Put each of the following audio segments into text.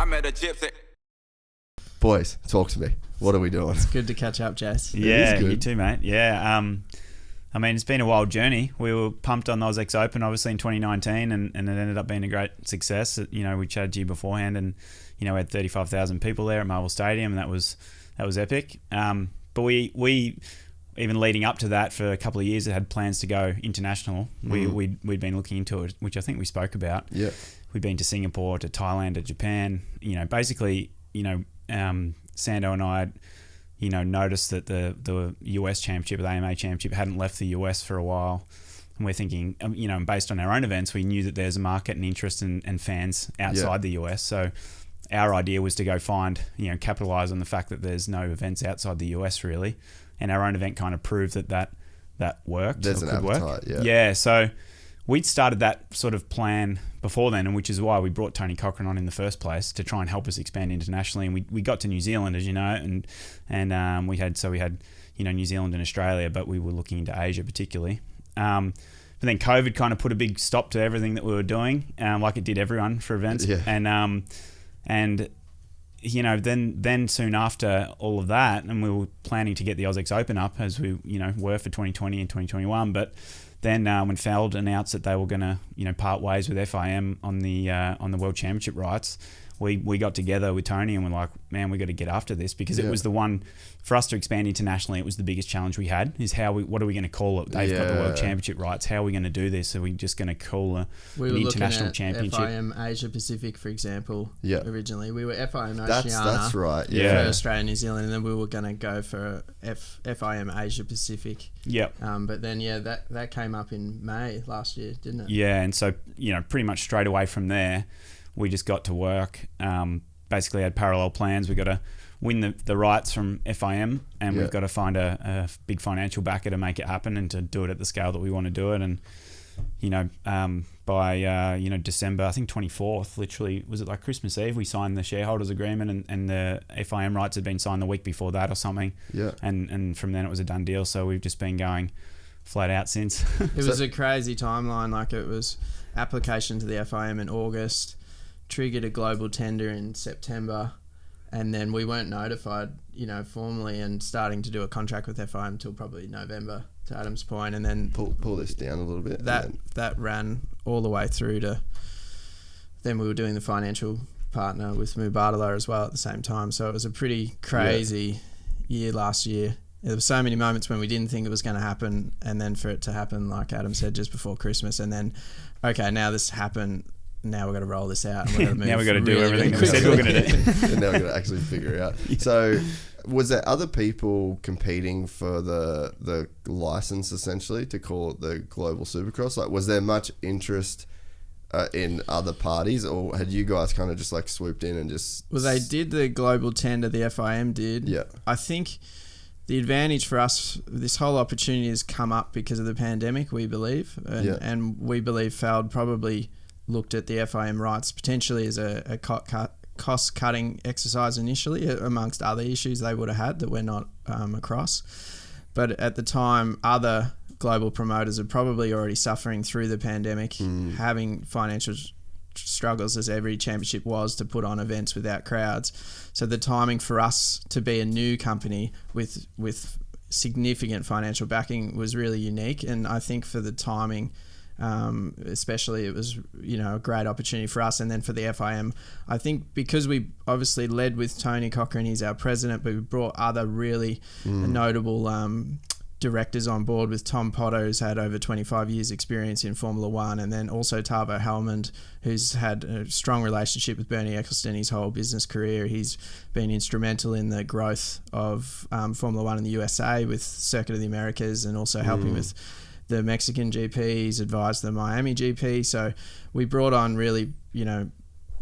I met a Gypsy. Boys, talk to me. What are we doing? It's good to catch up, Jess. Yeah, you too, mate. Yeah. I mean, it's been a wild journey. We were pumped on the AusX Open, obviously, in 2019, and it ended up being a great success. You know, we chatted to you beforehand, and, you know, we had 35,000 people there at Marvel Stadium, and that was epic. But we even leading up to that, for a couple of years, had plans to go international. We'd been looking into it, which I think we spoke about. Yeah. We'd been to Singapore, to Thailand, to Japan. You know, basically, you know, Sando and I had, you know, noticed that the US Championship, the AMA Championship, hadn't left the US for a while. And we're thinking, you know, based on our own events, we knew that there's a market and interest and fans outside the US. So our idea was to go find, you know, capitalize on the fact that there's no events outside the US really. And our own event kind of proved that worked. There's an appetite, Yeah, so we'd started that sort of plan before then, and which is why we brought Tony Cochran on in the first place, to try and help us expand internationally. And we got to New Zealand, as you know, and we had you know, New Zealand and Australia, but we were looking into Asia particularly. But then COVID kind of put a big stop to everything that we were doing, like it did everyone for events. Yeah. And you know, then soon after all of that, and we were planning to get the AusX Open up, as we, you know, were for 2020 and 2021, but then when Feld announced that they were going to, you know, part ways with FIM on the World Championship rights, we got together with Tony and we're like, man, we got to get after this, because it was the one for us to expand internationally. It was the biggest challenge we had, is what are we going to call it? They've got the World Championship rights. How are we going to do this? Are we just going to call an international championship? FIM Asia Pacific, for example. Yeah. Originally, we were FIM Oceania. That's right. For Yeah. Australia and New Zealand, and then we were going to go for FIM Asia Pacific. Yep. But then that came up in May last year, didn't it? Yeah, and so, you know, pretty much straight away from there, we just got to work. Basically had parallel plans. We got to win the rights from FIM, and we've got to find a big financial backer to make it happen and to do it at the scale that we want to do it. And, you know, by you know, December, I think 24th, literally, was it like Christmas Eve, we signed the shareholders agreement, and the FIM rights had been signed the week before that or something. Yeah. And from then it was a done deal. So we've just been going flat out since. It was a crazy timeline. Like, it was application to the FIM in August, triggered a global tender in September, and then we weren't notified, you know, formally, and starting to do a contract with FIM until probably November, to Adam's point. And then pull this down a little bit. That ran all the way through to, then we were doing the financial partner with Mubadala as well at the same time. So it was a pretty crazy year last year. There were so many moments when we didn't think it was going to happen, and then for it to happen, like Adam said, just before Christmas, and then, okay, now this happened. Now we've got to roll this out. And we've got to move now we've got to do everything really we said we were going to do. And now we've got to actually figure it out. So was there other people competing for the license, essentially, to call it the Global Supercross? Like, was there much interest in other parties, or had you guys kind of just like swooped in and just... Well, they did the global tender, the FIM did. Yeah. I think the advantage for us, this whole opportunity has come up because of the pandemic, we believe. And we believe Feld probably looked at the FIM rights potentially as a cost-cutting exercise initially, amongst other issues they would have had that we're not across. But at the time, other global promoters are probably already suffering through the pandemic, having financial struggles, as every championship was, to put on events without crowds. So the timing for us to be a new company with significant financial backing was really unique. And I think for the timing, especially, it was, you know, a great opportunity for us. And then for the FIM, I think because we obviously led with Tony Cochran, he's our president, but we brought other really notable directors on board, with Tom Potter, who's had over 25 years experience in Formula One, and then also Tavo Helmond, who's had a strong relationship with Bernie Eccleston his whole business career. He's been instrumental in the growth of Formula One in the USA with Circuit of the Americas, and also helping with the Mexican GP. He's advised the Miami GP. So we brought on really, you know,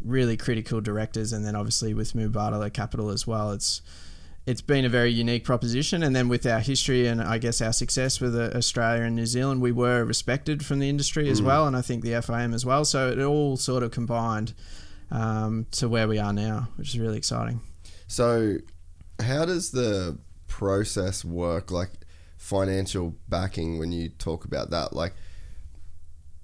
really critical directors, and then obviously with Mubadala Capital as well. It's been a very unique proposition, and then with our history and I guess our success with Australia and New Zealand, we were respected from the industry as well, and I think the FIM as well. So it all sort of combined to where we are now, which is really exciting. So how does the process work, like financial backing, when you talk about that? Like,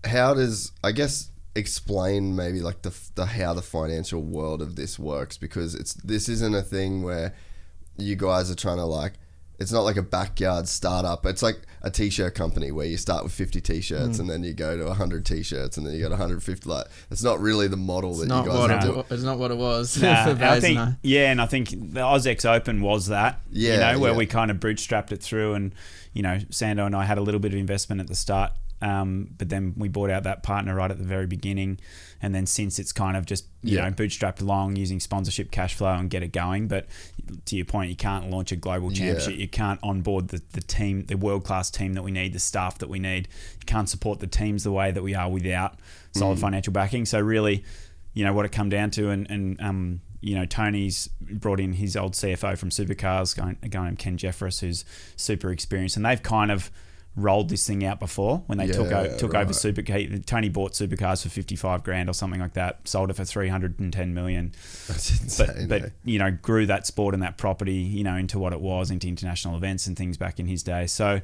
how does, I guess explain maybe like the how the financial world of this works, because this isn't a thing where you guys are trying to like, it's not like a backyard startup. It's like a t-shirt company where you start with 50 t-shirts and then you go to 100 t-shirts and then you go to 150. Like, it's not really the model that you guys are doing. It's not what it was. I think, and I think the AusX Open was that, where we kind of bootstrapped it through, and, Sando and I had a little bit of investment at the start. But then we bought out that partner right at the very beginning, and then since it's kind of just bootstrapped along using sponsorship cash flow and get it going. But to your point, you can't launch a global championship. You can't onboard the team, the world-class team that we need, the staff that we need. You can't support the teams the way that we are without solid financial backing. So really, what it come down to, and Tony's brought in his old CFO from Supercars, a guy named Ken Jeffress, who's super experienced, and they've kind of rolled this thing out before when they took over Supercars. Tony bought Supercars for 55 grand or something like that, sold it for 310 million. That's insane. But grew that sport and that property, into what it was, into international events and things back in his day. So,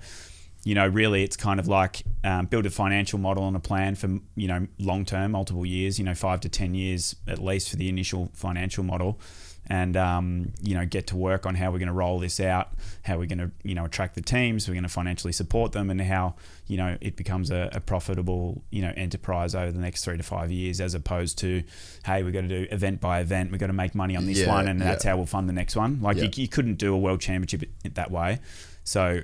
really it's kind of like build a financial model and a plan for, long term, multiple years, 5 to 10 years at least for the initial financial model. And, get to work on how we're going to roll this out, how we're going to, attract the teams, we're going to financially support them, and how, it becomes a profitable, enterprise over the next 3 to 5 years, as opposed to, hey, we've got to do event by event, we've got to make money on this one, and that's how we'll fund the next one. Like, you couldn't do a world championship that way. So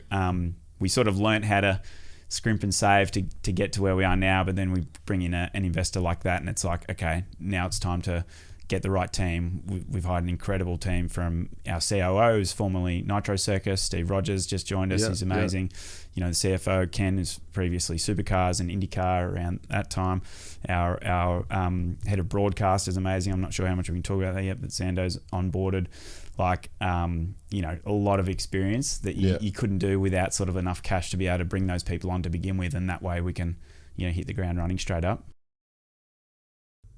we sort of learnt how to scrimp and save to get to where we are now, but then we bring in an investor like that, and it's like, okay, now it's time to get the right team. We've hired an incredible team from our COO, who's formerly Nitro Circus. Steve Rogers just joined us. He's amazing. The CFO, Ken, is previously Supercars and IndyCar around that time. Our head of broadcast is amazing. I'm not sure how much we can talk about that yet, but Sando's onboarded. Like, a lot of experience that you couldn't do without sort of enough cash to be able to bring those people on to begin with, and that way we can, hit the ground running straight up.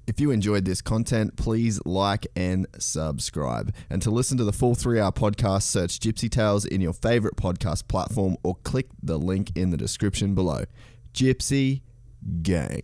If you enjoyed this content, please like and subscribe. And to listen to the full 3-hour podcast, search Gypsy Tales in your favorite podcast platform or click the link in the description below. Gypsy Gang.